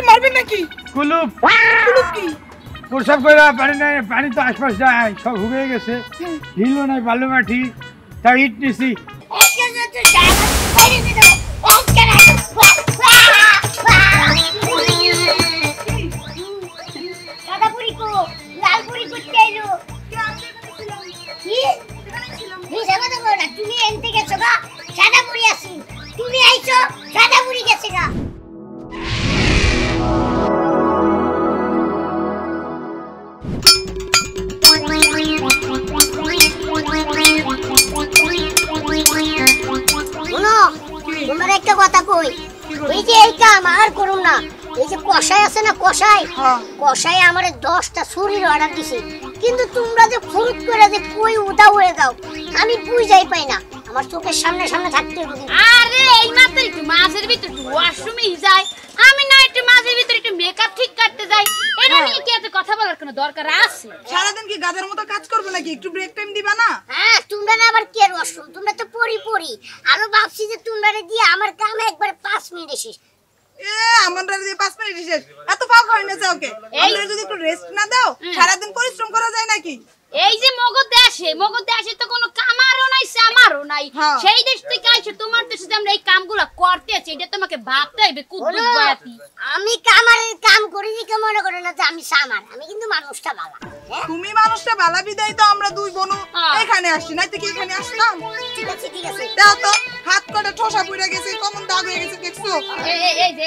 মারবেন নাকি? কুলুপ কুলুপ কি? প্রসাব কইরা পানি নাই, পানি তো আশপাশ যায়, সব হুগে গেছে, হিলও নাই, বালু মাটি, তাই ইট নিছি। তুমি এনতে গেছো গা, সাদা পুরি আছি, তুমি আইছো সাদা পুরি গেছে গা। তোমার একটা কথা কই, এই যে এই কাম আর করুন না। এই যে কষাই আছে না, কষাই কষাই আমারে 10টা ছুরির অর্ডার দিছে, কিন্তু তোমরা যে ফুরুত করে যে কই উদা উড়ে দাও আমি বুঝাই পাই না। আমার চোখের সামনে সামনে থাকতে হবে। আরে এই মাত্র একটু মাঝের ভিতর একটু ওয়াশরুমে যাই, আমি না একটু মাঝের ভিতর একটু মেকআপ ঠিক করতে যাই, এটা নিয়ে কি এত কথা বলার কোনো দরকার আছে? সারাদিন কি গাধার মতো কাজ করবে নাকি? একটু ব্রেক টাইম দিবা না? হ্যাঁ, তোমরা না আবার কে ওয়াশরুম, তোমরা তো পরি আরো ভাবছি যে তোমরা দিয়ে আমার কাম একবার 5 মিনিট শেষ। আমরা দিয়ে 5 মিনিট শেষ, এত ফাঁক হয় না যাওকে। আমরা যদি একটু রেস্ট না দাও সারাদিন পরিশ্রম করা যায় নাকি? এই যে মগজ দেশে তো কোনো কামারও নাই সামারও নাই, সেই দেশ থেকে আইছো, তোমার দেশে যে আমরা এই কামগুলো করতে আছি এটা তোমাকে ভাবতে হবে। কুদ্দুস বয়াতি আমি কামারের কাম করি কি মনে করে না যে আমি সামার, আমি কিন্তু মানুষটা ভালো। তুমি মানুষটা ভালো বিদায় তো আমরা দুই বোন এখানে আসছি, নাই তো কি এখানে আসলাম? ঠিক আছে দাও তো, হাত কটা ঠোসা পড়ে গেছে, কেমন দাগ হয়ে গেছে দেখছো? এই যে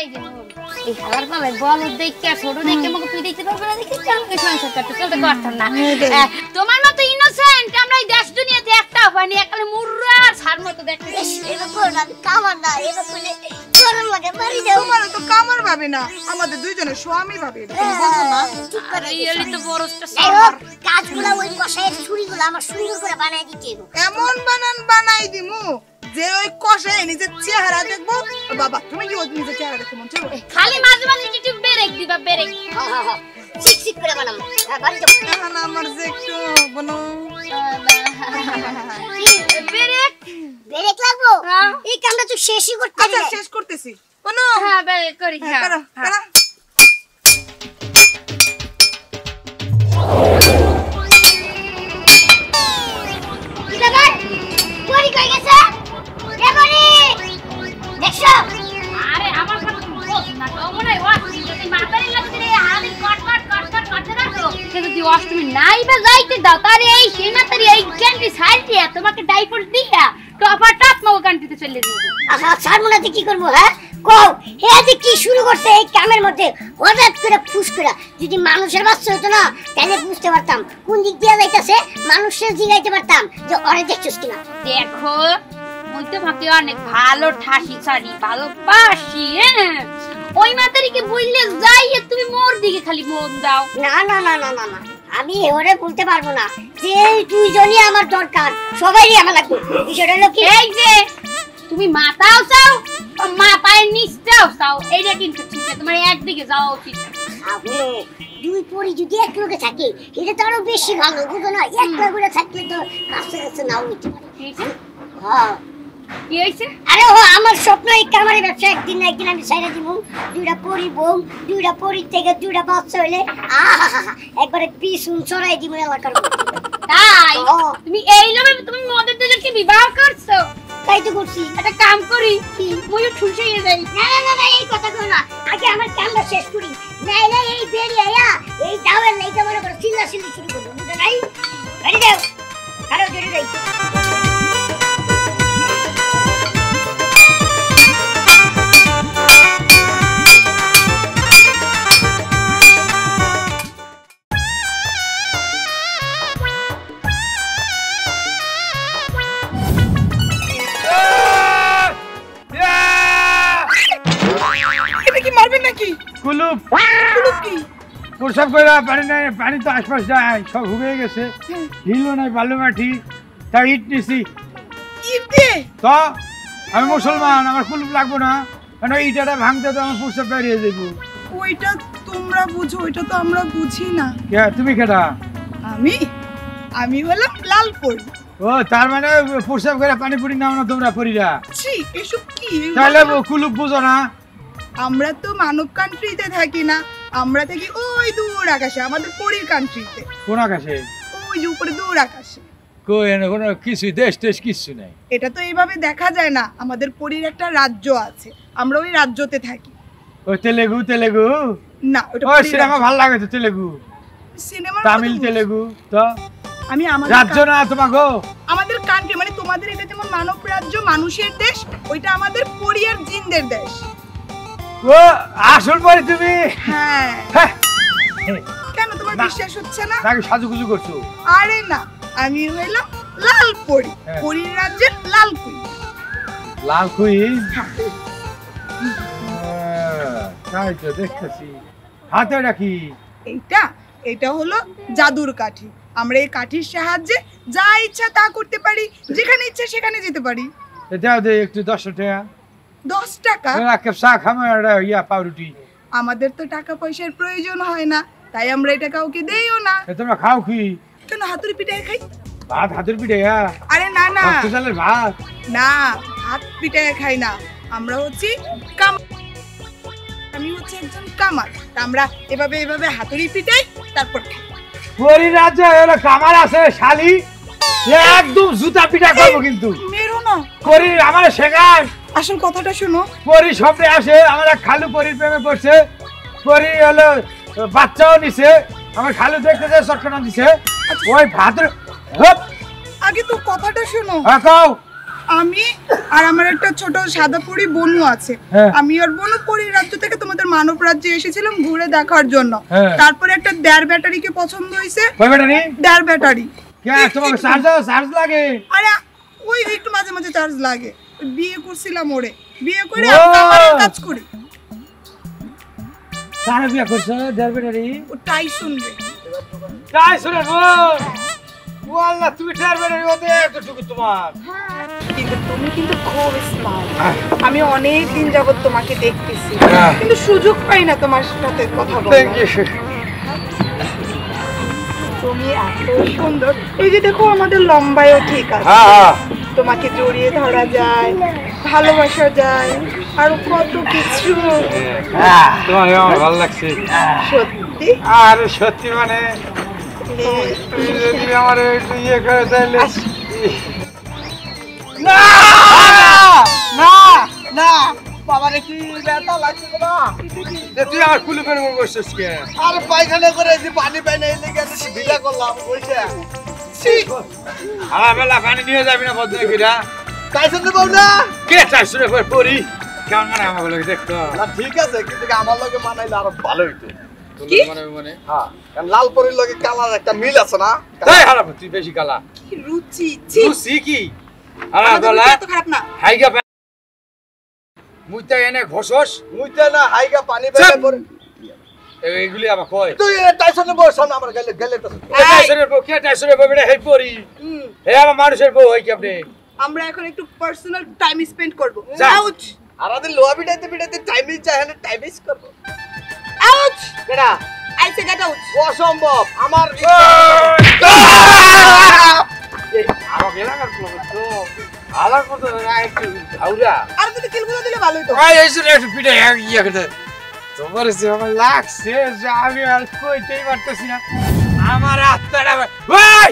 এই হালার পাবে বলদ দেখে ছোট দেখে আমাকে তুই দেখতে পারবে না, দেখি চলকে সংসার করতে চলতে পারতাম না। তোমার মতো ইনোসেন্ট আমরা এই দেশ দুনিয়াতে একটাও পাইনি, একালে মুর্রার ছাড় মতো দেখতে। এরকম না কামার না, এরকম গরম লাগে বাড়ি যাও। তোমার তো কামার ভাবে না, আমাদের দুইজনের স্বামী ভাবে, তুমি বুঝো না? আরে এলি তো বড়টা সব কাজগুলো ওই কষায়ের ছুরিগুলো আমার সুন্দর করে বানাই দিতে হবে। এমন বানাই দিমু যে ওই কষায় নিজের চেহারা দেখবো। বাবা তুমি কি ওই নিজের চেহারা দেখতে মন চাইবে? খালি মাঝে মাঝে একটু ব্রেক দিবা, ব্রেক। হ্যাঁ চিক করে বানাবো। বাড়ি যাও না আমার যে একটু বনো ব্রেক লাগবো। এই কামটা তো শেষই করতে হবে। আচ্ছা শেষ করতেছি বনো। হ্যাঁ ব্রেক করি। হ্যাঁ করো করো। অষ্টমী নাই বা যাইতে দাও তারে এই সীমাতারি এই ক্যান্টি সাইডে তোমাকে ডাইপোর্ট দিয়া টপার টপ মো কান্ট্রিতে চলে যাবে। আচ্ছা সারমুনাতে কি করব? হ্যাঁ কও হে যে কি শুরু করতে এই কামের মধ্যে হঠাৎ করে ফুস করে। যদি মানুষের বাচ্চা হতো না তাহলে বুঝতে পারতাম কোন দিক দিয়ে যাইতাছে, মানুষের জিগাইতে পারতাম যে ওরে দেখছস কিনা। দেখো মই তো ভাবতে অনেক ভালো ঠাসি ছাড়ি ভালো পাশি, হ্যাঁ ওই মাতারিকে বললে যাই তুমি মোর দিকে খালি মন দাও। না না না না না না আমি ওরে বলতে পারবো না যে দুইজনই আমার দরকার, সবাইই আমার লাগবে। বিষয়টা হলো কি এই যে তুমি মাথাও চাও মা পায়ের নিচটাও চাও, এইটা কিন্তু ঠিক আছে, তোমার একদিকে যাওয়া উচিত। দুই পরি যদি এক লোকে থাকে এটা তো আরো বেশি ভালো, বুঝো না? একটা করে থাকলে তো কাছে কাছে নাও হইতে পারে। হ্যাঁ কি হইছে? আরে ও আমার স্বপ্ন এই কামারের ব্যবসা একদিন না একদিন আমি ছাইরা দিব। দুইটা পরি বউ, দুইটা পরির থেকে দুইটা বাচ্চা হইলে একবারে পিছুন ছড়াই দিব এলাকার। তাই তুমি এই লোভে তুমি মদের দুজনকে বিবাহ করছো? তাই তো করছি। একটা কাম করি কি মই ঠুসে যাই। না না না এই কথা কই না, আগে আমার কামটা শেষ করি, নাইলে এই বেরি আয়া এই দাওয়ের লাইকা মনে করে চিল্লা চিল্লি শুরু করব, বুঝো নাই? গাড়ি দাও কারো জড়ি দাও। কুলুপ কুলুপ কি? প্রসাব কইরা পানি নাই, পানি তো আশপাশ যায়, সব হুগে গেছে, হিলও নাই, বালু মাটি, তাই ইট নিছি। ইট দিয়ে? তো আমি মুসলমান, আমার কুলুপ লাগবো না, কারণ ইটাটা ভাঙতে তো আমার প্রসাব বেরিয়ে যাবো। ওইটা তোমরা বুঝো, ওইটা তো আমরা বুঝি না। তুমি কেটা? আমি হলাম লালপুর। ও তার মানে প্রসাব করে পানি পুরি নাও না তোমরা পরিরা? ছি এসব কি? তাহলে কুলুপ বুঝো না? আমরা তো মানব কান্ট্রিতে থাকি না, আমরা থাকি ওই দূর আকাশে, আমাদের পরীর কান্ট্রিতে। কোন আকাশে? ওই যে উপরে দূর আকাশে। কই এনে কোনো কিছু দেশ টেশ কিছু নাই। এটা তো এইভাবে দেখা যায় না, আমাদের পরীর একটা রাজ্য আছে, আমরা ওই রাজ্যতে থাকি। ওই তেলেগু তেলেগু না ওটা ওই সিনেমা ভালো লাগে তো, তেলেগু সিনেমা তামিল তেলেগু তো আমি আমাদের রাজ্য না তোমাগো, আমাদের কান্ট্রি মানে তোমাদের এটা যেমন মানব রাজ্য মানুষের দেশ, ওইটা আমাদের পরী আর জিনদের দেশ। ও আসল পরে তুমি? হ্যাঁ। হ্যাঁ। কেন তোমার না। বিশ্বাস হচ্ছে না? নাকি সাজুগুজু করছো? আরে না, আমি হইলাম লাল পরী, হ্যাঁ। পরীর রাজ্যের লাল কুই। লাল কুইন? তাই তো দেখতেছি। হাতে রাখি এইটা এটা হলো জাদুর কাঠি, আমরা এই কাঠির সাহায্যে যা ইচ্ছা তা করতে পারি, যেখানে ইচ্ছা সেখানে যেতে পারি। এটাও দে একটু 10 টাকা। 10 টাকা? এক কাপ চা খামো আর ইয়া পাউরুটি। আমাদের তো টাকা পয়সার প্রয়োজন হয় না, তাই আমরা এটা কাউকে দেইও না। তোমরা খাও কি? কেন হাতুড়ি পিঠাই খাই? ভাত হাতের পিঠে? আরে না না চালের ভাত না, হাত পিঠাই খাই না, আমরা হচ্ছি আমি হচ্ছে একজন কামার, তা আমরা এভাবে এভাবে হাতুড়ি পিঠাই তারপর খাই। পরি রাজ্য হলো কামার আছে শালি, একদম জুতা পিঠা করবো কিন্তু। মেরো না, পরি আমার শেখায়। আসল কথাটা শোনো। পরি স্বপ্নে আসে, আমরা খালু পরির প্রেমে পড়ছে, পরি হলো বাচ্চাও নিছে, আমার খালু দেখতে যায় চটকানা দিছে, ওই ভাত আগে তো কথাটা শোনো। খাও। আমি আর আমার একটা ছোট সাদা পরি বনু আছে, হ্যাঁ। আমি আর বনু পরীর রাজ্য থেকে তোমাদের মানব রাজ্যে এসেছিলাম ঘুরে দেখার জন্য। হ্যাঁ। তারপরে একটা 1.5 ব্যাটারিকে পছন্দ হয়েছে। কই ব্যাটারি? 1.5 ব্যাটারি। কে তোমাকে চার্জ লাগে? আরে ওই একটু মাঝে মাঝে চার্জ লাগে, বিয়ে করছিলাম ওরে, বিয়ে করে ও। আমার কাজ করি। সারা বিয়া করছো 1.5 ব্যাটারি? ও তাই শুনবে। তাই শুনে ও আল্লাহ, তুমি 1.5 ব্যাটারি ওতে এতটুকু তোমার। কিন্তু তুমি কিন্তু খুব স্মার্ট, আমি অনেক দিন যাবত তোমাকে দেখতেছি, হ্যাঁ। কিন্তু সুযোগ পাই না তোমার সাথে কথা বলার। Thank you. তুমি এত সুন্দর, এই যে দেখো আমাদের লম্বায়ও ঠিক আছে, হ্যাঁ তোমাকে জড়িয়ে ধরা যায়, ভালোবাসা যায়, আর কত কিছু। তোমার আমার ভালো লাগছে সত্যি? আর সত্যি মানে তুমি যদি আমার একটু ইয়ে করে তাহলে। না না না বাবারে কি ব্যথা লাগছে না? তুই আমার কুলে পেরে বসছিস কে? আর পায়খানা করে যে পানি পাই না, এই লেগে ভিজা করলাম বসে। বেলা পানি নিয়ে যাবি না বদলে ফিরা? তাই শুনতে পাও না? কে চাই শুনে পড়ি কেমন মানে আমার বলে দেখতো। না ঠিক আছে, কিন্তু আমার লগে মানাইলে আরো ভালো হইতো। কি? মানে হ্যাঁ, কারণ লাল পরির লগে কালার একটা মিল আছে না? তাই হারাপ তুই বেশি কালা। কি রুচি, ছি। তুই কি হারাপ আমাদের বলা রুচি এত খারাপ না। হাইগা মুইতা এনে ঘষস মুইতে না হাইগা পানি পাই পরে এগুলি আমার কয় তুই টাইসনে বস না, আমার গেলে গেলে তো টাইসনের বউ কে টাইসনের বউ বেটা হেই পড়ি হে আমার মানুষের বউ হই কেমনে? আমরা এখন একটু পার্সোনাল টাইম স্পেন্ড করব। যা। আউচ আরাদের লোয়া বিটাইতে বিটাইতে টাইমই চাই না, টাইমইস করব। আউচ, কেডা? I say get out. অসম্ভব আমার আমার এলাকার তো আলার মতো একটু আউরা আর যদি কিলগুলো দিলে ভালো হতো। আই এসে একটু পিঠে ইয়া করতে তোমার সে আমার লাগছে যে আমি আর কইতেই পারতেছি না, আমার আত্মাটা ওই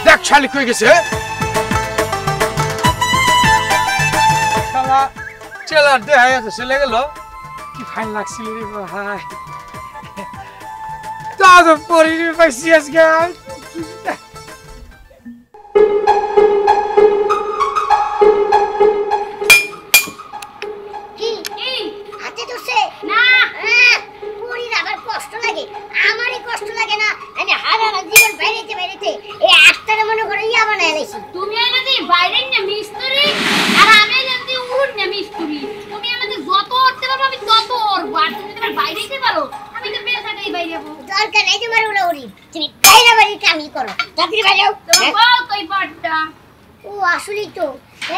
দেখ শালি কই গেছে শালা চেলার দেখাই আছে চলে গেল। কি ফাইন লাগছিল রে ভাই, তা তো পরিবে পাইছি আজকে। কি কি? হাতে ধরছে না পরির আবার কষ্ট লাগে, আমারই কষ্ট লাগে না? আমি হারানো জীবন বাইরেতে বাইরেতে এই আটটারে মনে করে ইয়া বানায় লাইছি। তুমি যদি বাইরের না মিস্ত্রি আর আমি যদি উড় না মিস্ত্রি, তুমি আমাদের যত উঠতে পারো আমি তত উড়বো, আর তুমি তোমার বাইরে যেতে পারো আমি তো বেশ থাকাই বাইরে যাবো। দরকার নাই তোমার উড়াউড়ি, তুমি বাইরে বাড়ির কামই করো, চাকরি বাইরেও। তোমার বউ কই পাটটা? ও আসলেই তো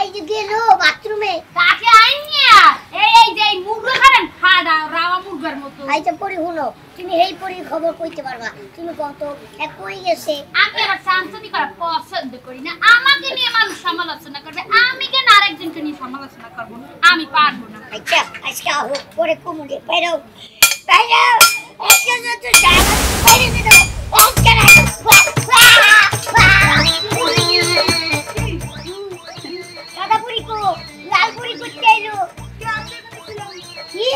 এই যে গেল বাথরুমে, তাকে আইনিয়া এই যে মুরগা খান খাড়া রাওয়া মুরগার মতো। আইতে পরি হুনো, তুমি এই পরির খবর কইতে পারবা? তুমি কত এক কই গেছে? আমি আবার শান্ততি করা পছন্দ করি না, আমাকে নিয়ে মানুষ সমালোচনা করবে, আমি কেন আরেকজনকে নিয়ে সমালোচনা করবো আমি পারবো না। আচ্ছা আজকে হোক পরে কমুনি বাইরে বাইরে আজকে তো সারা বাইরে দিন আজকে না সাদা পুরি কো লাল পুরি করতে আইলো কি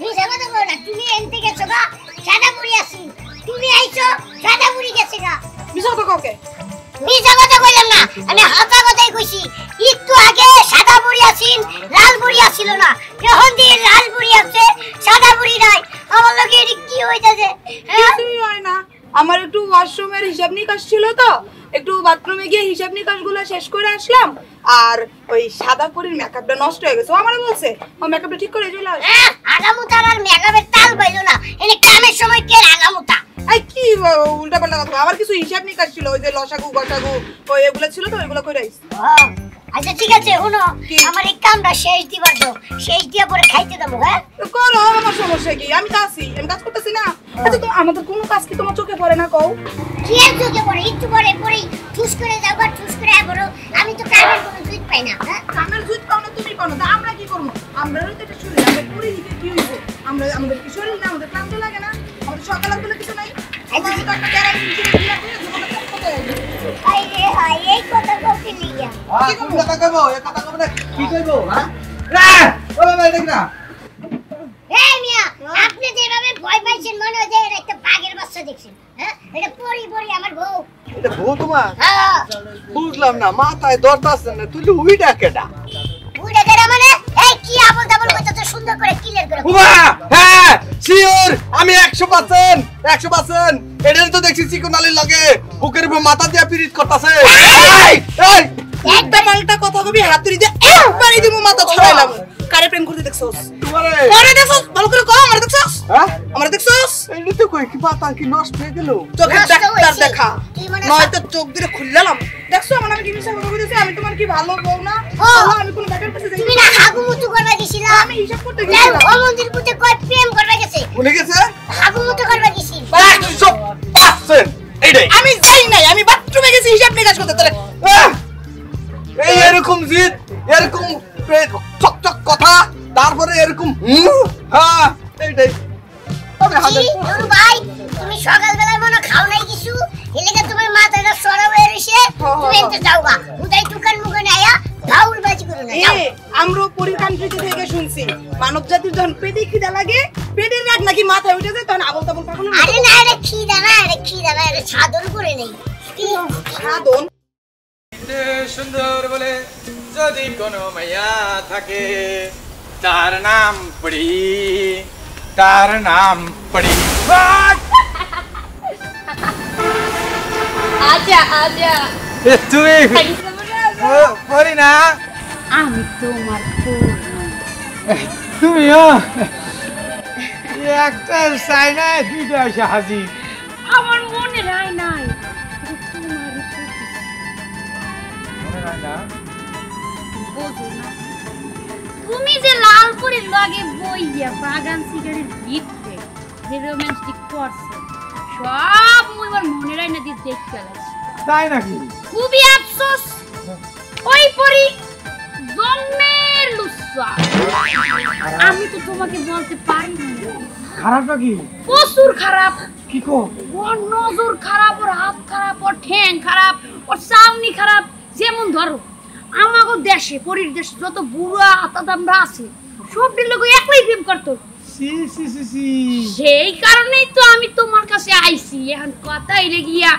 বুঝা কথা বল না তুমি এনতে গেছো গা সাদা পুরি আসি তুমি আইছো সাদা পুরি গেছে গা মিছা তো কাউকে মিছা কথা কইলাম না আমি হাতা কথাই কইছি একটু আগে সাদা পুরি আসিন লাল পুরি আসিল না এখন দিয়ে লাল পুরি আছে সাদা পুরি নাই আমার লগে এর কি হইতাছে কিছুই হয় না আমার একটু ওয়াশরুমের হিসাব নিকাশ ছিল তো একটু বাথরুমে গিয়ে হিসাব নিকাশগুলো শেষ করে আসলাম আর ওই সাদা পরীর মেকআপটা নষ্ট হয়ে গেছে ও আমারে বলছে ও মেকআপটা ঠিক করে চলে আসবে আগামুতার আর মেকআপের তাল পাইলো না এনে কামের সময় কে আগামুতা এই কি উল্টা পাল্টা কথা আমার কিছু হিসাব নিকাশ ছিল ওই যে লসাগু গসাগু ওই এগুলো ছিল তো ওইগুলো করে আইছি আচ্ছা ঠিক আছে শুনো আমার এই কামটা শেষ দিবার দাও শেষ দিয়া পরে খাইতে দেবো হ্যাঁ করো আমার সমস্যা কি আমি তো আছি আমি কাজ করতেছি না আচ্ছা তো আমাদের কোনো কাজ কি তোমার চোখে পড়ে না কও কি আর চোখে পড়ে একটু পরে পরেই ঠুস করে যাবো ঠুস করে আবার আমি তো কামের কোনো জুত পাই না হ্যাঁ কামের জুত পাও না তুমি পাও না তা আমরা কি করবো আমরা তো এটা শরীর আমরা পুরি দিকে কি হইব আমরা আমাদের কি শরীর না আমাদের ক্লান্ত লাগে না আমাদের সকালে বলে কিছু নাই আমরা তো একটা গ্যারান্টি দিয়ে হাই রে হাই এই কথা কইতে লিয়া কি কথা কইবো এ কথা কইবো না কি কইবো হ্যাঁ ও বাবা দেখ না এই মিয়া আপনি যেভাবে ভয় পাইছেন মনে হয় যে এটা একটা বাঘের বাচ্চা দেখছেন হ্যাঁ এটা পরি পরি আমার বউ এটা বউ তোমার হ্যাঁ বুঝলাম না মাথায় দরদ আছে না তুই উইডা কেডা বুড়া গেরা মানে এই কি আবল তাবল কথা তো সুন্দর করে ক্লিয়ার করে উমা হ্যাঁ শিওর আমি 100% 100% এটার তো দেখছি চিকনালির লাগে বুকের উপর মাথা দিয়া পিরিত করতেছে এই এই একটা মালটা কথা কবি হাতুড়ি দিয়ে একবারই দিমু মাথা ছড়াইলাম কারে প্রেম করতে দেখছস তোমারে পরে দেখছস ভালো করে কও আমার দেখছস হ্যাঁ আমার দেখছস এই তো কই কি মাথা কি নষ্ট হয়ে গেল চোখের ডাক্তার দেখা কি মনে নয়তো চোখ দিয়ে খুললাম দেখছো আমার আমি কি মিশা কথা কইতেছি আমি তোমার কি ভালো বউ না ও। চলো, আমি কোন ব্যাটার কাছে যাই তুমি না হাগু মুতু করবা গেছিলা আমি হিসাব করতে না গেছিলাম ও মন্দির পুতে কই প্রেম করবা গেছে ভুলে গেছে হাগু মুতু করবা গেছি 100% এইটাই আমি যাই নাই আমি বাথরুমে গেছি হিসাব নিকাশ করতে তোরে এই এরকম জিত এরকম চকচক কথা তারপরে এরকম হ্যাঁ এইটাই আমি হাজার কি নুরু ভাই তুমি সকালবেলা মনে খাও নাই কিছু এলাকা তোমার মাথাটা সরা হয়ে রইছে তুমি এনতে যাওগা উদাই দোকান মুখে আয়া গাউল বাজি করো না যাও আমরা পরীর কান্ট্রিতে থেকে শুনছি মানব জাতির যখন পেটে খিদা লাগে পেটের রাগ নাকি মাথায় উঠে যায় তখন আবল তাবল কখনো আরে না আরে খিদা না আরে সাদর করে নেই কি সাধন সুন্দর বলে যদি কোনো মাইয়া থাকে তার নাম পড়ি আচ্ছা আচ্ছা তুমি পড়ি না আমি তোমার বউ। তুমিও একটা চাইনা দুইটা এসে হাজির আমার মনে রায় নাই তোমার মনে হয় না বোঝো না তুমি যে লাল করে লাগে বইয়া বাগান সিগারেট ভিতরে যে রোমান্টিক করছে সব মুই আমার মনে রায় না দিয়ে দেখতে লাগছি তাই নাকি খুবই আফসোস ওই পরি জন্মের লুসা আমি তো তোমাকে বলতে পারি না খারাপ নাকি প্রচুর খারাপ কি কো ওর নজর খারাপ ওর হাত খারাপ ওর ঠ্যাং খারাপ ওর চাউনি খারাপ যেমন ধরো আমাগো দেশে পরির দেশে যত বুড়া আতাদামরা আছে সবটির লোক একলাই প্রেম করতো সি সি সি সি সেই কারণেই তো আমি তোমার কাছে আইছি এখন কথাই লেগিয়া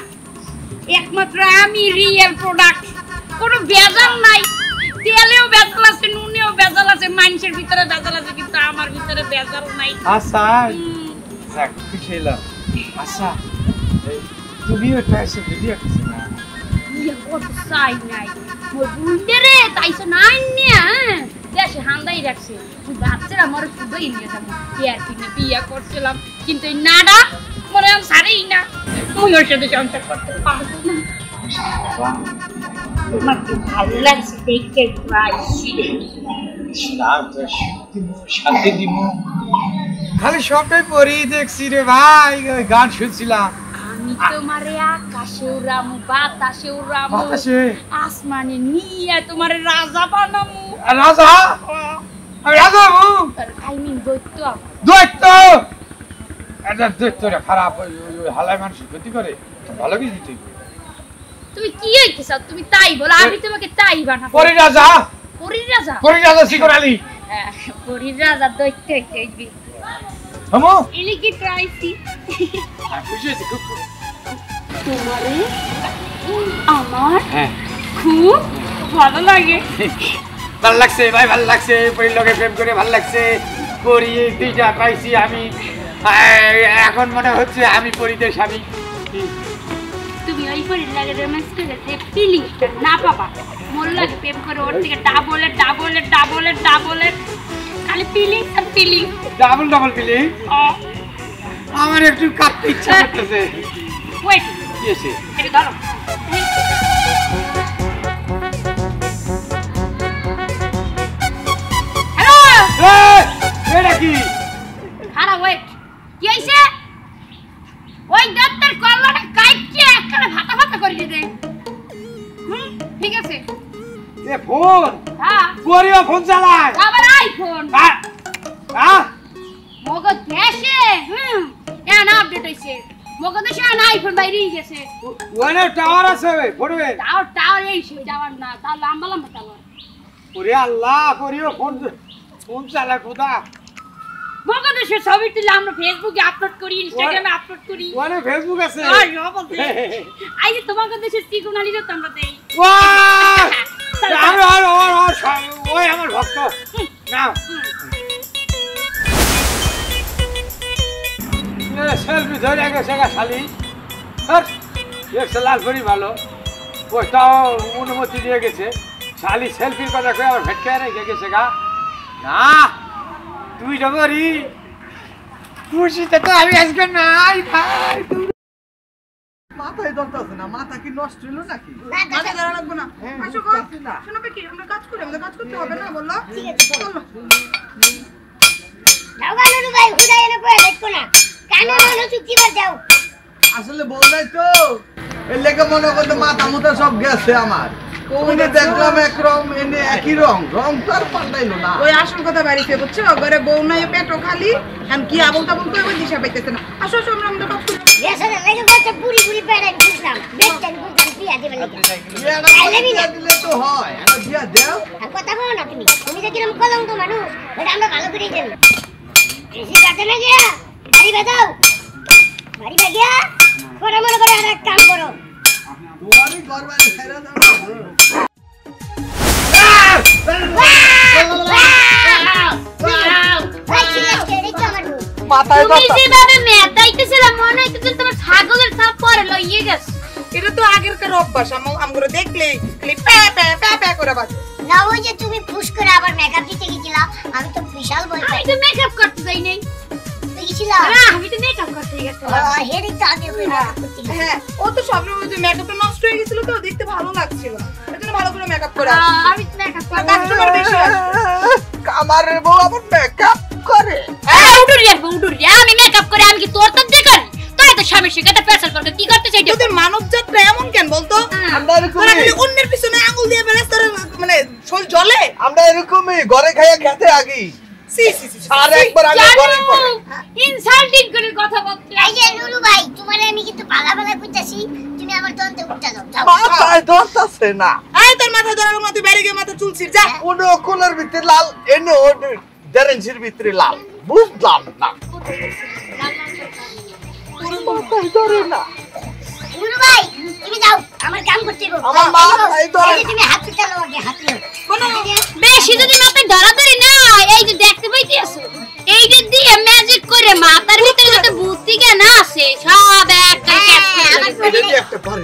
একমাত্র আমি রিয়েল প্রোডাক্ট কোনো ভেজাল নাই তেলেও ভেজাল আছে নুনেও ভেজাল আছে মানুষের ভিতরে ভেজাল আছে কিন্তু আমার ভিতরে ভেজাল নাই আচ্ছা যাক খুশি হলাম আচ্ছা তুমিও টাইসে ভিডিও করছো না ইয়ে কত চাই নাই মোর বুঝতে রে তাইছে নাই নিয়া দেশে হান্দাই রাখছে তুই বাচ্চারা আমার শুধুই নিয়ে যাবো বিয়ার কিনে বিয়া করছিলাম কিন্তু এই নাডা মনে আমি সারেই না মুই ওর সাথে সংসার করতে পারবো না তোমার কি ভালো লাগছে দেখতে পাইছি শান্তি দিমু খালি সবটাই পরেই দেখছি রে ভাই গান শুনছিলাম আমি তোমারে আকাশে উড়ামু বাতাসে উড়ামু বাতাসে? আসমানে নিয়ে তোমারে রাজা বানামু রাজা আমি রাজা বাবু আই মিন দৈত্য দৈত্য এটা দৈত্যটা খারাপ ওই হালাই মানুষ ক্ষতি করে ভালো কি দিতে তুমি কি হইতে চাও তুমি তাই বলো আমি তোমাকে তাই বানাবো পরি রাজা পরীর রাজা শিকর আলী পরীর রাজা দৈত্য হইবি আমো এলি কি ট্রাইছি খুশি হয়েছি খুব তোমারে আমার হ্যাঁ খুব ভালো লাগে ভালো লাগছে ভাই ভালো লাগছে পরির লগে প্রেম করে ভালো লাগছে পরি দুইটা পাইছি আমি এখন মনে হচ্ছে আমি পরিদের স্বামী তুমি ওই পরীর লাগে রোম্যান্স করে যে ফিলিংটা না পাবা মোর লাগে প্রেম করে ওর থেকে ডাবলের খালি feelings are feeling double feeling আমার একটু কাঁদতে ইচ্ছা করতেছে ওয়েট কি আছে এটা ধরো এটা কি খারাপ ওয়েট কি হইছে ওই ডাক্তার কল্লাটা কাইটছে একখানে ভাতা করে দে ঠিক আছে এ ফোন হ্যাঁ পরিও ফোন চালায় আবার আইফোন মগ দেশে না আপডেট হইছে মগ দেশে না আইফোন বাইরে গেছে ওখানে টাওয়ার আছে পড়বে টাওয়ার এই সে যাওয়ার না তাও লম্বা টাওয়ার ওরে আল্লাহ পরিও ফোন চালায় খোদা মগ দেশে ছবি তুলে আমরা ফেসবুকে আপলোড করি ইনস্টাগ্রামে আপলোড করি ওখানে ফেসবুক আছে আই যে তোমাকে দেশে সিগনালি তো আমরা দেই ওই আমার ভক্ত না সেলফি ধরে গেছে শালি লাল করি ভালো ওইটাও অনুমতি দিয়ে গেছে শালি সেলফির কথা কয়ে আবার ভেটকে রেখে গেছে গা না তুই জবরি খুশিতে তো আমি আজকে নাই ভাই মাথায় ধরতেছে না মাথা কি নষ্ট হলো নাকি মাথা ধরা লাগবে না আসো গো শোনো কি আমরা কাজ করি আমাদের কাজ করতে হবে না বললো ঠিক আছে চলো যাও গানুরু ভাই হুদাই এনে পড়ে দেখো না কানুরু চুক্তি বার যাও আসলে বলাই তো এর লেগে মনে করতে মাথা মুথা সব গেছে আমার ওইনে দেখলাম একরকম এনে একই রং তো আর পাল্টাইলো না ওই আসল কথা বাড়িতে বুঝছো ঘরে বউ নাই পেটও খালি এখন কি আবল তাবল করে ওই দিশা পাইতেছে না আসো আসো আমরা আমাদের কাজ করি গেছরে লেগে বলতে পুরি পেড়াই খুঁজলাম দেখতেন বুঝতেন পিয়া দিবেন দিলে তো হয় এটা দিয়া দাও আর কথা বলো না তুমি যে কিরম কলঙ্ক মানুষ এটা আমরা ভালো করেই জানি বেশি কাটে না গিয়া বাড়ি গিয়া পরে মনে করে আর এক কাম করো তোমারই ঘরবাড়ি ছেড়ে দাও মাথায় তুমি যেভাবে মেটাইতেছিলাম মনে হইতেছিল তোমার ছাগলের ছাপ পরে লইয়ে গেছে এটা তো আগেরকার অভ্যাস আমরা দেখলে খালি প্যা প্যা প্যা প্যা করে বাজে না ওই যে তুমি ফুস করে আবার মেকআপ দিতে গেছিলা আমি তো বিশাল ভয় পাই আমি তো মেকআপ করতে যাই নাই গেছিলা আমি তো মেকআপ করতে গেছিলাম হেডি তো আগে কই মেকআপ করতে গেছিলা হ্যাঁ ও তো সবসময় যে মেকআপটা নষ্ট হয়ে গেছিল তো দেখতে ভালো লাগছিল এর জন্য ভালো করে মেকআপ করে আমি তো মেকআপ করতে কাস্টমার বেশি আসে কামারের বউ আবার মেকআপ করে উডুরিয়া আমি মেকআপ করে আমি কি তোর তদ্দে করি তোর তো স্বামী শিখাতে পেছাল করতে কি করতে চাই তোদের মানব জাতটা এমন কেন বলতো আমরা তোরা খালি এরকমই অন্যের পিছনে আঙুল দিয়ে বেড়াস তোর মানে শরীর জ্বলে আমরা এরকমই ঘরে খাইয়া খেতে আগি সি সি সি আর একবার আগে ঘরে পড়ে ইনসাল্টিং করে কথা বলতে এই যে নুরু ভাই তোমারে আমি কিন্তু পালা কইতাছি তুমি আমার দন্তে উঠা যাও যাও মাথায় ধরতেছে না আয় তোর মাথা ধরার মতো বাইরে গিয়ে মাথা চুলছিস যা কোন কোলের ভিতরে লাল এনে ও ডেরেন্সির ভিতরে লাল বুঝলাম না মাথায় ধরে না নুরু ভাই তুমি যাও আমার কাম করতে গো আমার মাথায় ধরে এই যে তুমি হাত চালাও আগে হাত নাও কোন বেশি যদি মাথায় ধরাধরি না এই যে দেখতে পাইতে আছো এই যে দিয়ে ম্যাজিক করে মাথার ভিতরে যত বুদ্ধি জ্ঞান আছে সব একটা এটা কি একটা পারি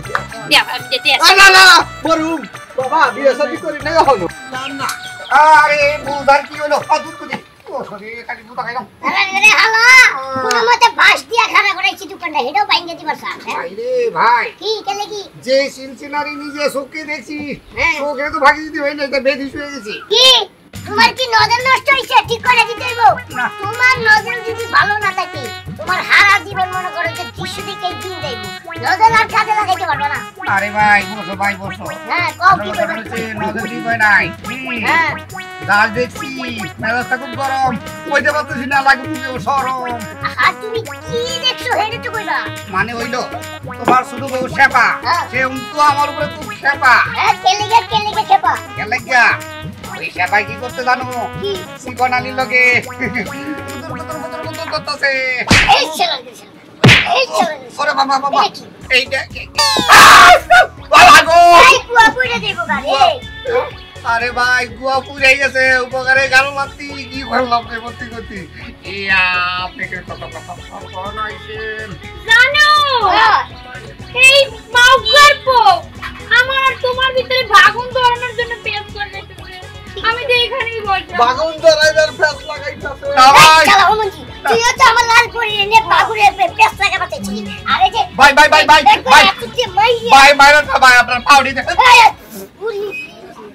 না না বড়ু বাবা বিয়ে শাদী করি নাই হলো না আরে বুধার কি হলো অদ্ভুত করি ও সরি কাটি বুধা খাইলাম আরে হালা কোন মতে বাস দিয়া খানা করাইছি দোকানটা হেডাও বাইঙ্গা দিবার স্যার আরে ভাই কি কেলে কি যে সিনসিনারি নিজে চোখে দেখছি হ্যাঁ। চোখে তো ভাগি দিতে হয় না এটা বেদিস হয়ে গেছি কি তোমার কি নজর নষ্ট হইছে ঠিক করে দিতে হইব তোমার নজর যদি ভালো না থাকে তোমার সারা জীবন মনে করো যে দৃশ্য দিকে দিন যাইব নজর আর কাজে লাগাইতে পারবে না আরে ভাই বসো হ্যাঁ কম কি নজর করবে নজর ঠিক হয় নাই হ্যাঁ গাছ দেখছি মেজাজটা খুব গরম কইতে পারতেছি না লাগবে সরম আর তুমি কি দেখছো হেডে তো কইবা মানে হইলো তোমার শুধু বউ সেবা হ্যাঁ। সে উল্টো আমার উপরে খুব সেবা হ্যাঁ কেলিগে খেপা গেলে গিয়া ওই সেবাই কি করতে জানো কি শিকন আলীর লগে করতেছে এই ছেলে এই ছেলে ওরে বাবা বাবা এটা কি? এইটা লাগো এই কুয়া পুইরা দেব গারে আরে ভাই গুয়া পুড়ে গেছে উপকারে গাল মারতি কি করলাম রে করতে করতে ইয়া আপনি কে কত নাইছেন জানো এই মাউ গল্প আমার আর তোমার ভিতরে ভাগুন ধরানোর জন্য পেশ করে দিতেছে আমি তো এখানেই বসলাম বাগুন ধরাইবার ফেস লাগাইতাছে না ভাই চলো হমঞ্জি তুই তো আমার লাল পরি এনে বাগুরে পেছ লাগা বাতেছিলি আরে যে ভাই ভাই ভাই ভাই ভাই তুই মাইয়া ভাই মাইরা না ভাই আপনার পাউডি দে পুরি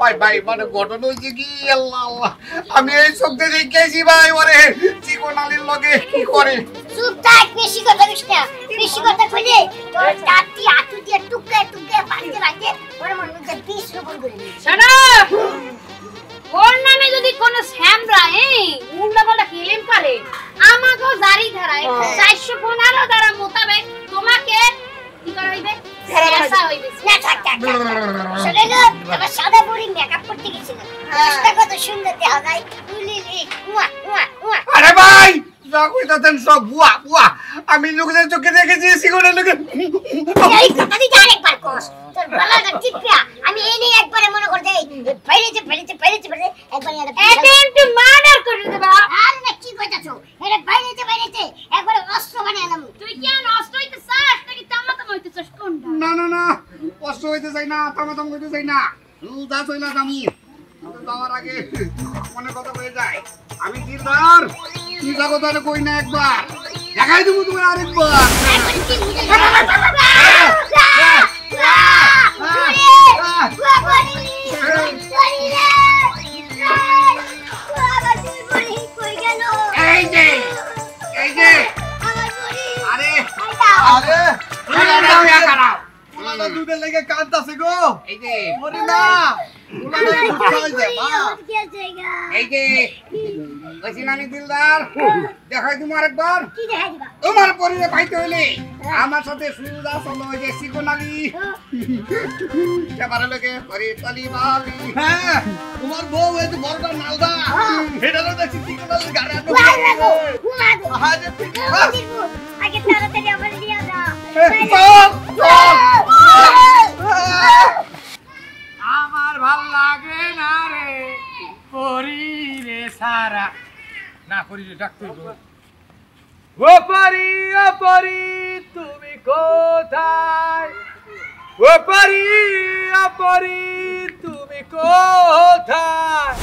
ভাই ভাই মানে ঘটনা হইছে কি আল্লাহ আল্লাহ আমি এই শব্দে দেখেছি ভাই ওরে চিকন আলীর লগে কি করে চুপ থাক বেশি কথা কইস না বেশি কথা কইলে তোর দাঁতি আটু দিয়ে টুকরে টুকরে বাড়িতে বাড়িতে ওর মন মধ্যে বিষ রোপণ করে দিবি শোনো ওর নামে যদি কোনো স্যামরা উল্টা পাল্টা ফিল্ম করে আমাকেও জারি ধরায় 415 ধারা মোতাবেক তোমাকে কি করা হইবে শেষা হইবে না থাক থাক শুনে না আমার সাদা পরি মেকআপ করতে গেছিল চেষ্টা কত সুন্দর দেখা যায় উলিলি উয়া উয়া উয়া আরে ভাই যা কইতাছেন সব বুয়া বুয়া আমি লোকের চোখে দেখেছি সিগনের লোকে এই কথা দি আরেকবার কোস তোর গলাটা টিপিয়া আমি এই নিয়ে একবারে মনে করতে বাইরেতে একবার অ্যাটেম্পট মার্ডার করে দেবা আর না কি কইতাছো এটা বাইরেতে একবারে অস্ত্র বানাইলাম তুই কি নষ্ট হইতে চাস নাকি তামাতাম হইতে চাস কোনটা না না না কষ্ট হইতে চাই না তামাতাম হইতে চাই না যা চইলা যামু যাওয়ার আগে মনে কথা হয়ে যায় আমি দিলদার তুই যা কথা কই না একবার দেখাই দেবো তোমার আরেকবার একবারে কি বুঝে এই যে এই যে আরে আরে দাও ইয়া কারাও ওলা দুধের লেগে কাঁদতাছে গো এই যে মরি না ওলা খাই দে মা এই যে কইছি না আমি দিলদার দেখাই তুমি আরেকবার কি দেখাই দিবা তোমার পরিরে পাইতে হইলে আমার সাথে সুজা চলো ওই যে সিকোনালি এবারে লোকে পরি তলি বালি হ্যাঁ তোমার বউ এই যে বড়টা নালদা এটারও দেখছি কি করে গাড়ি আগে তাড়াতাড়ি আমার দিয়া দাও আমার ভাল লাগে না রে পরি রে সারা না পরি রে ডাক্তার ও পরি তুমি কোথায় ও পরি তুমি কোথায়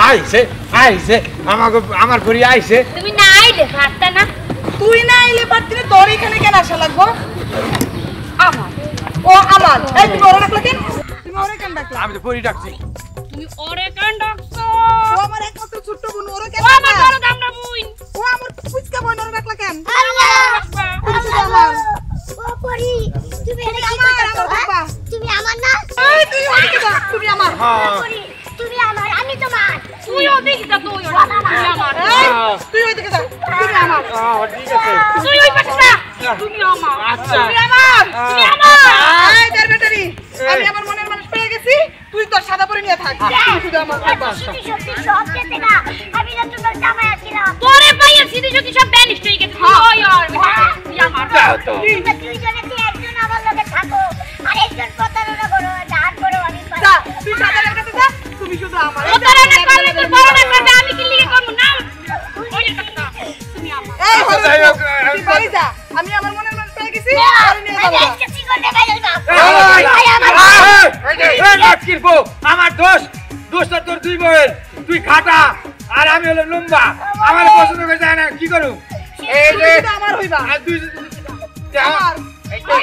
আইছে আমার পরি আইছে তুমি না আইলে পারতা না তুই না এলে পারতি না তোর এখানে কেন আসা লাগবো আমার ও আমার এই তুমি ওরে ডাকলা কেন তুমি ওরে কেন ডাকলা আমি তো পরি ডাকছি তুমি ওরে কেন ডাকছো ও আমার একমাত্র ছোট্ট বোন ওরে কেন ও আমার ডাকলা? বড় দামড়া বুইন ও আমার পুচকা বোন ওরে ডাকলা কেন তুমি শুধু আমার ও পরি তুমি এটা কি আমার করছো বাবা তুমি আমার না এই তুই ওদিকে যা তুমি আমার পরি তুমি আমার আমি তোমার তুইও দেখি যা তুই ওরা তুমি আমার এই তুই ওদিকে যা তুমি আমার ঠিক আছে তুই ওই পাশে যা তুমি আমার আচ্ছা তুমি আমার তুমি আমার এই দেড় বেটারি আমি আমার মনের মানুষ পেয়ে গেছি তুই তোর সাদা পরে নিয়ে থাক তুই শুধু আমার থাকবা সত্যি সব যেতে না আমি না তোমার জামাই আছিলাম তোরে পাইয়া সিধি যদি সব ব্যানিস্ট হয়ে গেছে ওই আর তুই আমার তোমরা দুইজনে কি একজন আমার লগে থাকো আর একজন প্রতারণা করো ডান করো আমি পারি যা তুই সাদার কাছে যা তুমি শুধু আমার ও তারা না করলে তোর বড় না করবে আমি কি লিখে করব না ওই কথা তুমি আমার এই হলো তুই বাড়ি যা আমি আমার মনের মানুষ পেয়ে গেছি আর নিয়ে আমি যাবো আজকে সিগন্ডে বাইরে যাব আমার দোষটা তোর দুই বউয়ের তুই খাটা আর আমি হলো লম্বা আমার পছন্দ করে যায় না কি করু এই যে আমার হইবা আর দুই আমার এই যে